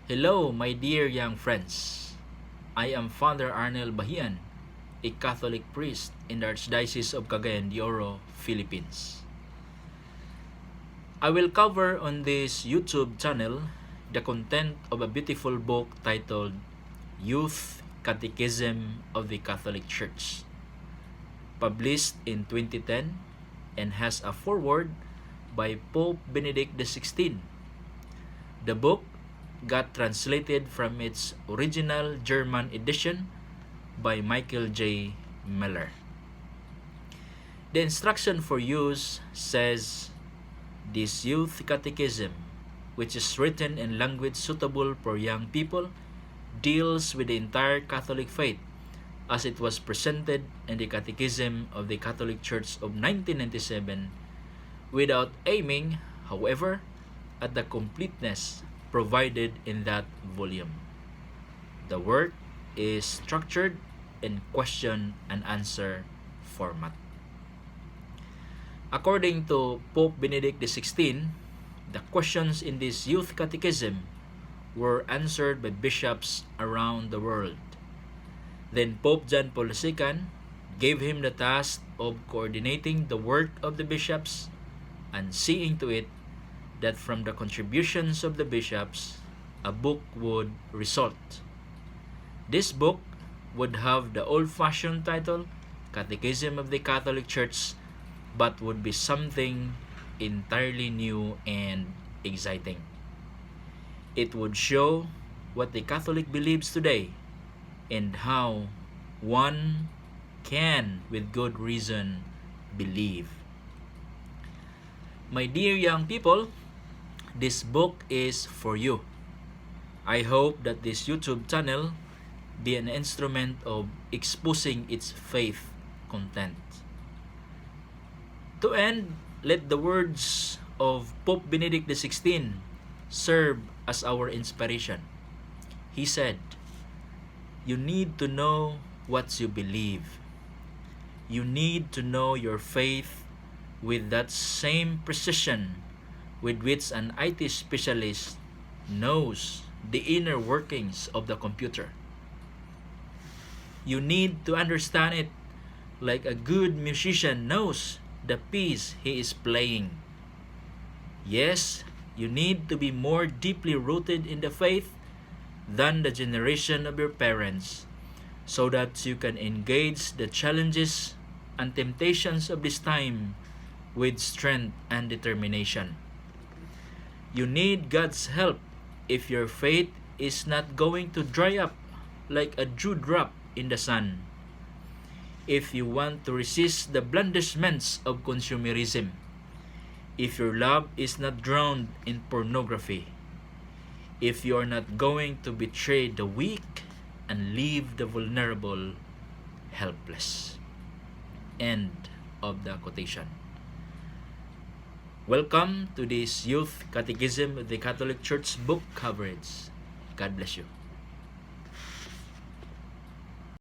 Hello, my dear young friends. I am Father Arnel Bahian, a Catholic priest in the Archdiocese of Cagayan de Oro, Philippines. I will cover on this YouTube channel the content of a beautiful book titled Youth Catechism of the Catholic Church, published in 2010 and has a foreword by Pope Benedict XVI. The book got translated from its original German edition by Michael J. Miller. The instruction for use says, "This youth catechism, which is written in language suitable for young people, deals with the entire Catholic faith as it was presented in the Catechism of the Catholic Church of 1997, without aiming, however, at the completeness provided in that volume. The work is structured in question and answer format." According to Pope Benedict XVI, the questions in this youth catechism were answered by bishops around the world. Then Pope John Paul II gave him the task of coordinating the work of the bishops and seeing to it that from the contributions of the bishops, a book would result. This book would have the old-fashioned title, Catechism of the Catholic Church, but would be something entirely new and exciting. It would show what the Catholic believes today and how one can, with good reason, believe. My dear young people, this book is for you. I hope that this YouTube channel be an instrument of exposing its faith content. To end, let the words of Pope Benedict XVI serve as our inspiration. He said, "You need to know what you believe. You need to know your faith with that same precision with which an IT specialist knows the inner workings of the computer. You need to understand it like a good musician knows the piece he is playing. Yes, you need to be more deeply rooted in the faith than the generation of your parents, so that you can engage the challenges and temptations of this time with strength and determination. You need God's help if your faith is not going to dry up like a dewdrop in the sun. If you want to resist the blandishments of consumerism, if your love is not drowned in pornography, if you are not going to betray the weak and leave the vulnerable helpless." End of the quotation. Welcome to this Youth Catechism of the Catholic Church book coverage. God bless you.